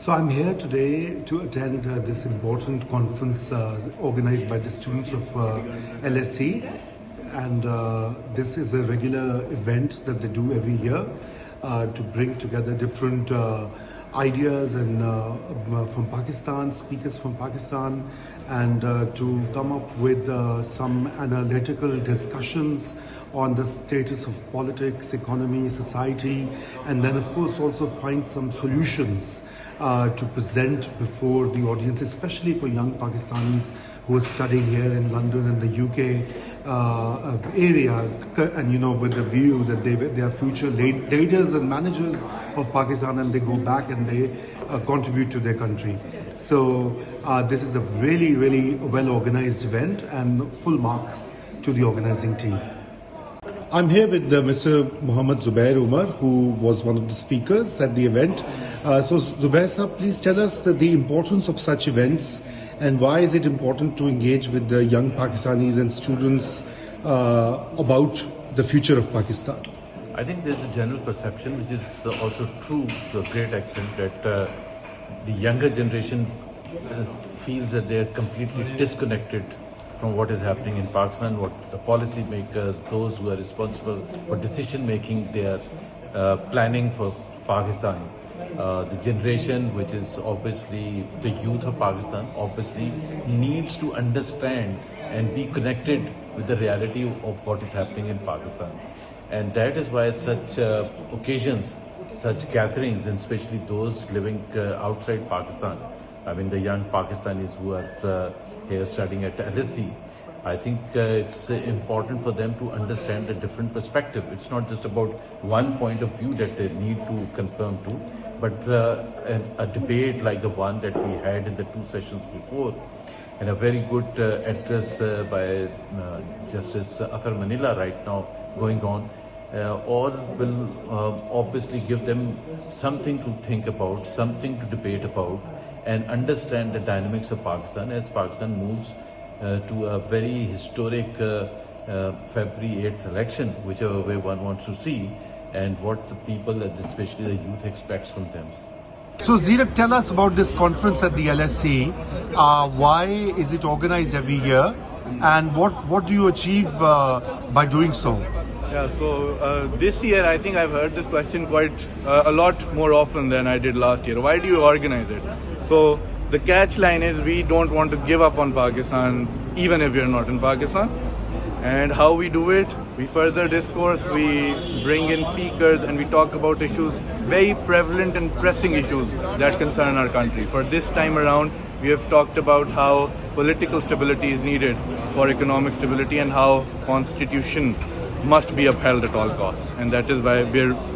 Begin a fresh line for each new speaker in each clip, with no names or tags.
So I'm here today to attend this important conference organized by the students of LSE, and this is a regular event that they do every year to bring together different ideas and from Pakistan, speakers from Pakistan, and to come up with some analytical discussions on the status of politics, economy, society, and then of course also find some solutions to present before the audience, especially for young Pakistanis who are studying here in London and the UK area, and with the view that they are future leaders and managers of Pakistan, and they go back and they contribute to their country. So this is a really well organized event, and full marks to the organizing team. I'm here with Mr. Muhammad Zubair Umar, who was one of the speakers at the event. So Zubair sir, please tell us the importance of such events, and why is it important to engage with the young Pakistanis and students about the future of Pakistan?
I think there's a general perception, which is also true to a great extent, that the younger generation feels that they are completely disconnected from what is happening in Pakistan, what the policy makers, those who are responsible for decision making, they are planning for Pakistan. The generation, which is obviously the youth of Pakistan, obviously needs to understand and be connected with the reality of what is happening in Pakistan. And that is why such occasions, such gatherings, and especially those living outside Pakistan, I mean the young Pakistanis who are here studying at LSE, I think it's important for them to understand a different perspective. It's not just about one point of view that they need to conform to, but a debate like the one that we had in the 2 sessions before, and a very good address by Justice Athar Manila right now going on, all will obviously give them something to think about, something to debate about, and understand the dynamics of Pakistan as Pakistan moves to a very historic February 8th election, whichever way one wants to see, and what the people, especially the youth, expects from them.
So Zirak, tell us about this conference at the LSE. Why is it organized every year, and what do you achieve by doing so?
Yeah, so this year I think I've heard this question quite a lot more often than I did last year. Why do you organize it? So the catch line is, we don't want to give up on Pakistan even if we're not in Pakistan. And how we do it? We further discourse, we bring in speakers, and we talk about issues, very prevalent and pressing issues that concern our country. For this time around, we have talked about how political stability is needed for economic stability, and how constitution must be upheld at all costs. And that is why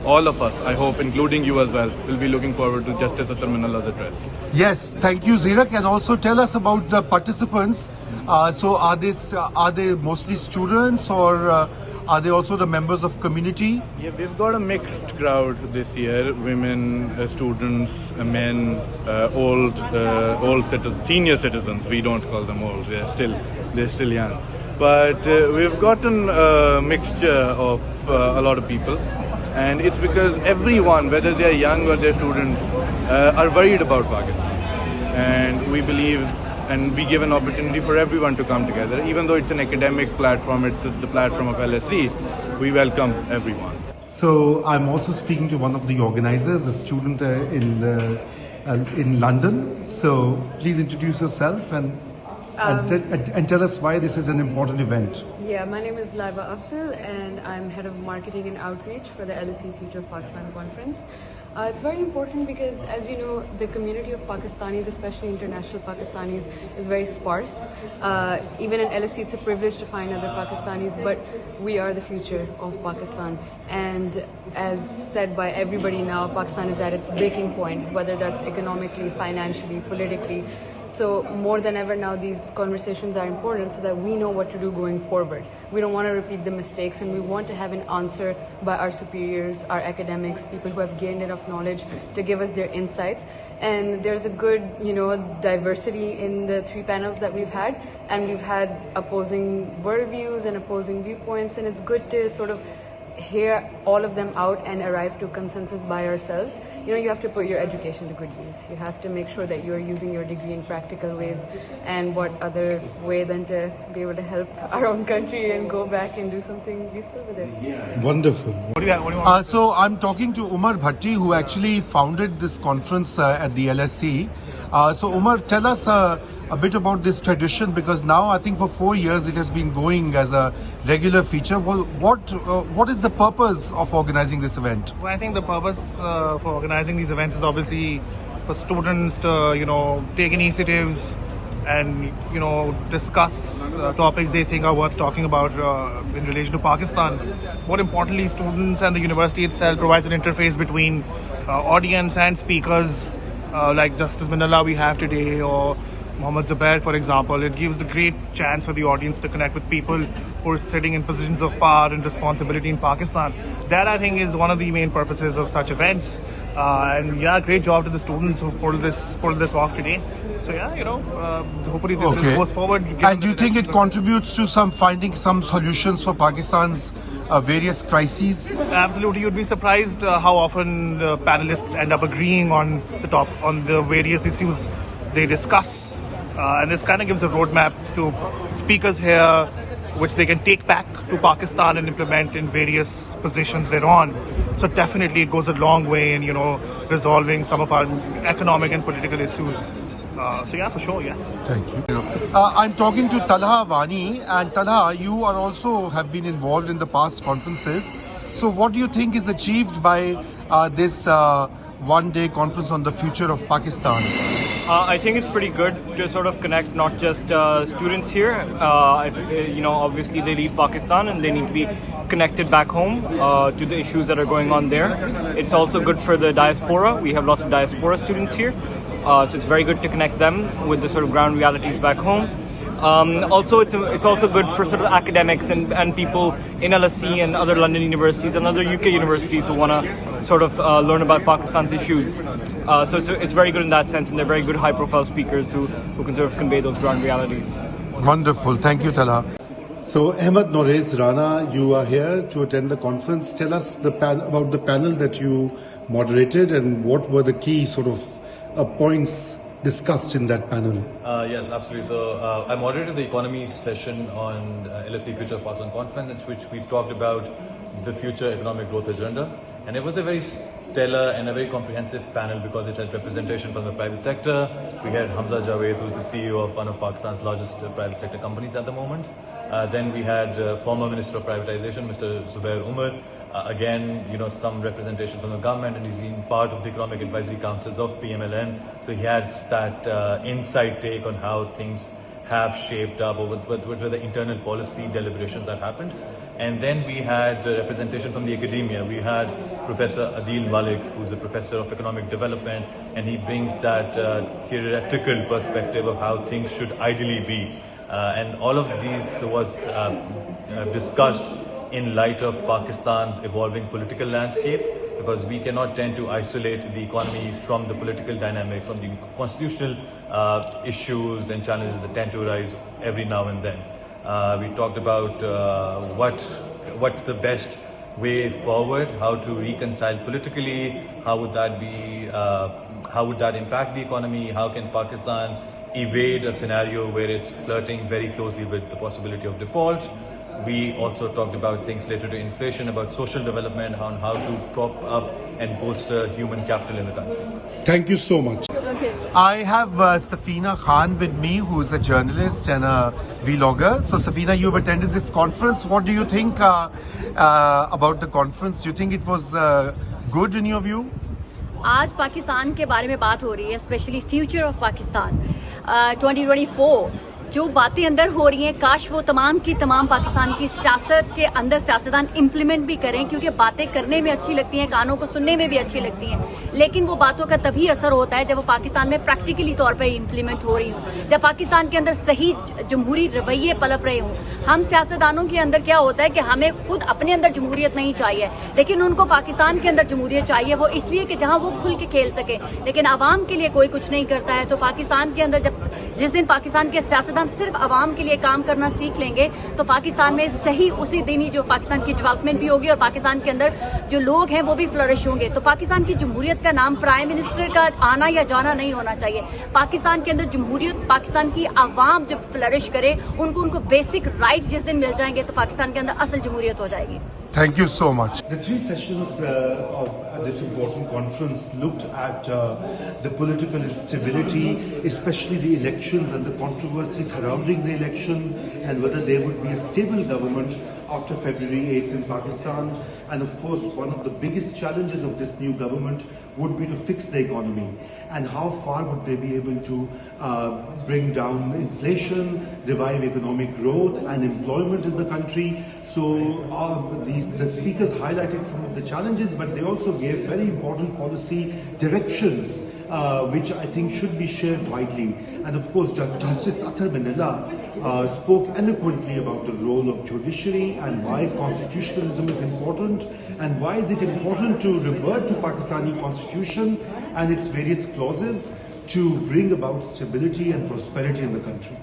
all of us, I hope, including you as well, will be looking forward to Justice Athar Manila's address.
Yes, thank you, Zirak. And also tell us about the participants. So are they mostly students, or are they also the members of community?
Yeah, we've got a mixed crowd this year: women, students, men, old citizens, senior citizens. We don't call them old; they're still young. But we've gotten a mixture of a lot of people, and it's because everyone, whether they're young or they're students, are worried about Pakistan. And we believe, and we give an opportunity for everyone to come together. Even though it's an academic platform, it's the platform of LSE, we welcome everyone.
So I'm also speaking to one of the organizers, a student in London. So please introduce yourself and tell us why this is an important event.
Yeah, my name is Laiba Afzal, and I'm head of marketing and outreach for the LSE Future of Pakistan conference. It's very important because, as you know, the community of Pakistanis, especially international Pakistanis, is very sparse. Even in LSE, it's a privilege to find other Pakistanis, but we are the future of Pakistan. And as said by everybody now, Pakistan is at its breaking point, whether that's economically, financially, politically. So more than ever now, these conversations are important so that we know what to do going forward. We don't want to repeat the mistakes, and we want to have an answer by our superiors, our academics, people who have gained enough knowledge to give us their insights. And there's a good, diversity in the 3 panels that we've had, and we've had opposing worldviews and opposing viewpoints, and it's good to sort of hear all of them out and arrive to consensus by ourselves, you have to put your education to good use. You have to make sure that you're using your degree in practical ways, and what other way than to be able to help our own country and go back and do something useful with it.
Wonderful.
What do you want?
So I'm talking to Umar Bhatti, who actually founded this conference at the LSE. So Umar, tell us a bit about this tradition, because now I think for 4 years it has been going as a regular feature. What is the purpose of organizing this event?
Well, I think the purpose for organizing these events is obviously for students to, take initiatives and, discuss topics they think are worth talking about in relation to Pakistan. More importantly, students and the university itself provides an interface between audience and speakers like Justice Manila we have today, or Mohammad Zubair, for example. It gives a great chance for the audience to connect with people who are sitting in positions of power and responsibility in Pakistan. That, I think, is one of the main purposes of such events. And yeah, great job to the students who pulled this off today. So yeah, hopefully this goes forward.
And do you think it contributes to finding some solutions for Pakistan's various crises?
Absolutely, you'd be surprised how often the panelists end up agreeing on the various issues they discuss. And this kind of gives a roadmap to speakers here, which they can take back to Pakistan and implement in various positions they're on. So definitely it goes a long way in, resolving some of our economic and political issues. So yeah, for sure, yes.
Thank you. I'm talking to Talha Wani, and Talha, you are also have been involved in the past conferences. So what do you think is achieved by this one-day conference on the future of Pakistan?
I think it's pretty good to sort of connect not just students here. Obviously they leave Pakistan and they need to be connected back home to the issues that are going on there. It's also good for the diaspora. We have lots of diaspora students here. So it's very good to connect them with the sort of ground realities back home. Also, it's also good for sort of academics and people in LSE and other London universities and other UK universities who want to sort of learn about Pakistan's issues. So it's very good in that sense, and they're very good high-profile speakers who can sort of convey those ground realities.
Wonderful. Thank you, Talha. So, Ahmed Norez Rana, you are here to attend the conference. Tell us about the panel that you moderated, and what were the key sort of points discussed in that panel.
Yes, absolutely. So I moderated the economy session on LSE Future of Pakistan Conference, in which we talked about the future economic growth agenda. And it was a very stellar and a very comprehensive panel, because it had representation from the private sector. We had Hamza Javed, who's the CEO of one of Pakistan's largest private sector companies at the moment. Then we had former Minister of Privatization, Mr. Zubair Umar. Again, some representation from the government, and he's been part of the economic advisory councils of PMLN. So he has that inside take on how things have shaped up, or what were the internal policy deliberations that happened. And then we had representation from the academia. We had Professor Adil Malik, who's a professor of economic development, and he brings that theoretical perspective of how things should ideally be. And all of these was discussed in light of Pakistan's evolving political landscape, because we cannot tend to isolate the economy from the political dynamics, from the constitutional issues and challenges that tend to arise every now and then. We talked about what's the best way forward, how to reconcile politically, how would that impact the economy, how can Pakistan evade a scenario where it's flirting very closely with the possibility of default. We also talked about things related to inflation, about social development, on how to prop up and bolster human capital in the country.
Thank you so much. I have Safina Khan with me, who is a journalist and a vlogger. So Safina, you've attended this conference. What do you think about the conference? Do you think it was good in your view?
आज पाकिस्तान के बारे में बात हो रही है, specially future of Pakistan 2024। जो बातें अंदर हो रही हैं, काश वो तमाम की तमाम पाकिस्तान की सियासत के अंदर सियासतदान इम्प्लीमेंट भी करें, क्योंकि बातें करने में अच्छी लगती हैं, कानों को सुनने में भी अच्छी लगती हैं, लेकिन वो बातों का तभी असर होता है जब वो पाकिस्तान में प्रैक्टिकली तौर पर इम्प्लीमेंट हो रही हूँ, जब पाकिस्तान के अंदर सही जमहूरी रवैये पलप रहे हों। हम सियासतदानों के अंदर क्या होता है कि हमें खुद अपने अंदर जमहूरियत नहीं चाहिए, लेकिन उनको पाकिस्तान के अंदर जमहूरियत चाहिए, वो इसलिए कि जहाँ वो खुल के खेल सके, लेकिन आवाम के लिए कोई कुछ नहीं करता है। तो पाकिस्तान के अंदर जब जिस दिन पाकिस्तान के सियासतदान सिर्फ आवाम के लिए काम करना सीख लेंगे तो पाकिस्तान में सही उसी दिन ही जो पाकिस्तान की डेवलपमेंट भी होगी और पाकिस्तान के अंदर जो लोग हैं वो भी फ्लरिश होंगे। तो पाकिस्तान की जमहूरियत का नाम प्राइम मिनिस्टर का आना या जाना नहीं होना चाहिए। पाकिस्तान के अंदर जमहूरियत, पाकिस्तान की आवाम जब फ्लरिश करे, उनको बेसिक राइट जिस दिन मिल जाएंगे तो पाकिस्तान के अंदर असल जमहूरियत हो जाएगी।
Thank you so much. The three sessions of this important conference looked at the political instability, especially the elections and the controversies surrounding the election, and whether there would be a stable government after February 8th in Pakistan. And of course, one of the biggest challenges of this new government would be to fix the economy, and how far would they be able to bring down inflation, revive economic growth and employment in the country. So the speakers highlighted some of the challenges, but they also gave very important policy directions which I think should be shared widely. And of course, Justice Athar Manila spoke eloquently about the role of judiciary and why constitutionalism is important, and why is it important to revert to Pakistani constitution and its various clauses to bring about stability and prosperity in the country.